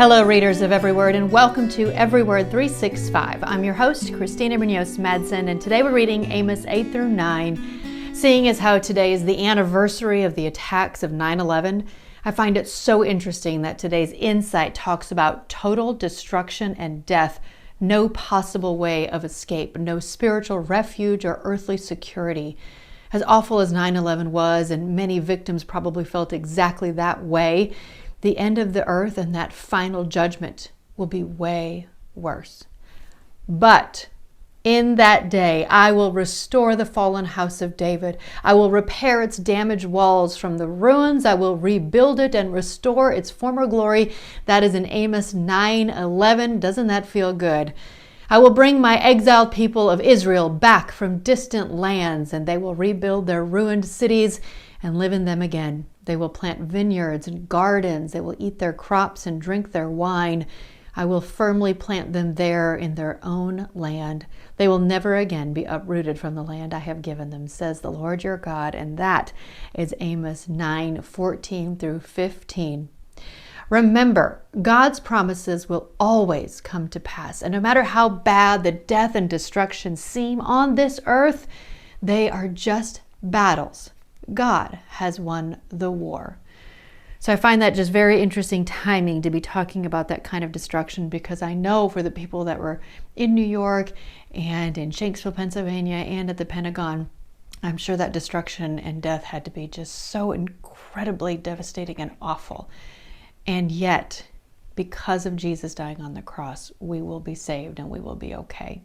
Hello, readers of Every Word, and welcome to Every Word 365. I'm your host, Christina Munoz Madsen, and today we're reading Amos 8 through 9. Seeing as how today is the anniversary of the attacks of 9/11, I find it so interesting that today's insight talks about total destruction and death, no possible way of escape, no spiritual refuge or earthly security. As awful as 9/11 was, and many victims probably felt exactly that way, the end of the earth and that final judgment will be way worse. But in that day, I will restore the fallen house of David. I will repair its damaged walls from the ruins. I will rebuild it and restore its former glory. That is in Amos 9:11. Doesn't that feel good? I will bring my exiled people of Israel back from distant lands, and they will rebuild their ruined cities and live in them again. They will plant vineyards and gardens. They will eat their crops and drink their wine. I will firmly plant them there in their own land. They will never again be uprooted from the land I have given them, says the Lord your God. And that is Amos 9:14 through 15. Remember, God's promises will always come to pass. And no matter how bad the death and destruction seem on this earth, they are just battles. God has won the war. So I find that just very interesting timing to be talking about that kind of destruction, because I know for the people that were in New York and in Shanksville, Pennsylvania, and at the Pentagon, I'm sure that destruction and death had to be just so incredibly devastating and awful. And yet, because of Jesus dying on the cross, we will be saved and we will be okay.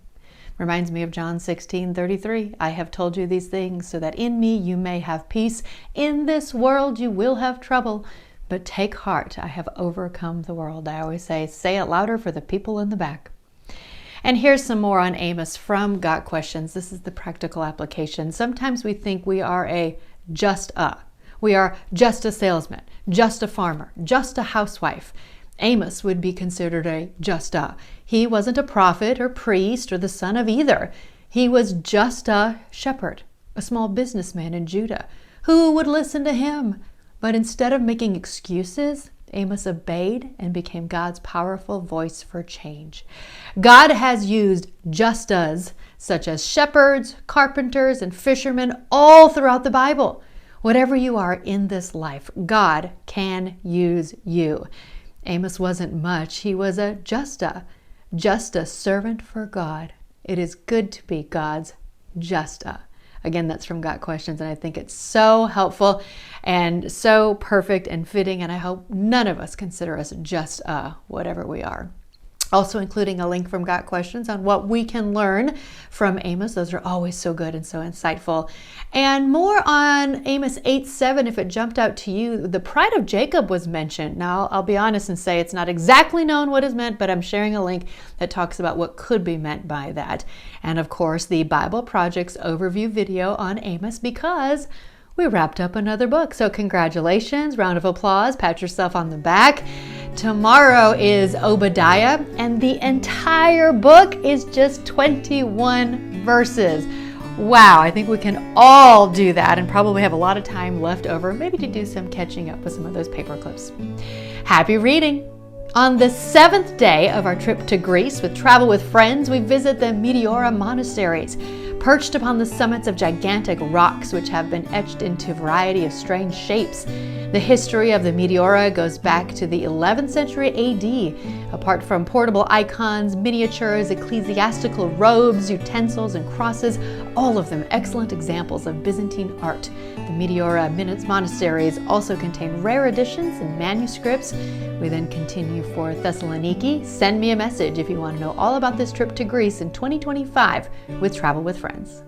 Reminds me of John 16:33. I have told you these things so that in me you may have peace. In this world you will have trouble, but take heart, I have overcome the world. I always say it louder for the people in the back. And here's some more on Amos from Got Questions. This is the practical application. Sometimes we think we are we are just a salesman, just a farmer, just a housewife. Amos would be considered He wasn't a prophet or priest or the son of either. He was just a shepherd, a small businessman in Judah. Who would listen to him? But instead of making excuses, Amos obeyed and became God's powerful voice for change. God has used justas, such as shepherds, carpenters, and fishermen, all throughout the Bible. Whatever you are in this life, God can use you. Amos wasn't much. He was just a servant for God. It is good to be God's justa. Again, that's from Got Questions, and I think it's so helpful and so perfect and fitting, and I hope none of us consider us just whatever we are. Also including a link from Got Questions on what we can learn from Amos. Those are always so good and so insightful. And more on Amos 8:7, if it jumped out to you. The pride of Jacob was mentioned. Now, I'll be honest and say it's not exactly known what is meant, but I'm sharing a link that talks about what could be meant by that. And of course, the Bible Project's overview video on Amos, because we wrapped up another book. So congratulations, round of applause, pat yourself on the back. Tomorrow is Obadiah, and the entire book is just 21 verses. Wow, I think we can all do that and probably have a lot of time left over, maybe to do some catching up with some of those paper clips. Happy reading! On the 7th day of our trip to Greece with Travel with Friends, we visit the Meteora monasteries, perched upon the summits of gigantic rocks which have been etched into a variety of strange shapes. The history of the Meteora goes back to the 11th century AD. Apart from portable icons, miniatures, ecclesiastical robes, utensils, and crosses, all of them excellent examples of Byzantine art. The Meteora monasteries also contain rare editions and manuscripts. We then continue for Thessaloniki. Send me a message if you want to know all about this trip to Greece in 2025 with Travel with Friends.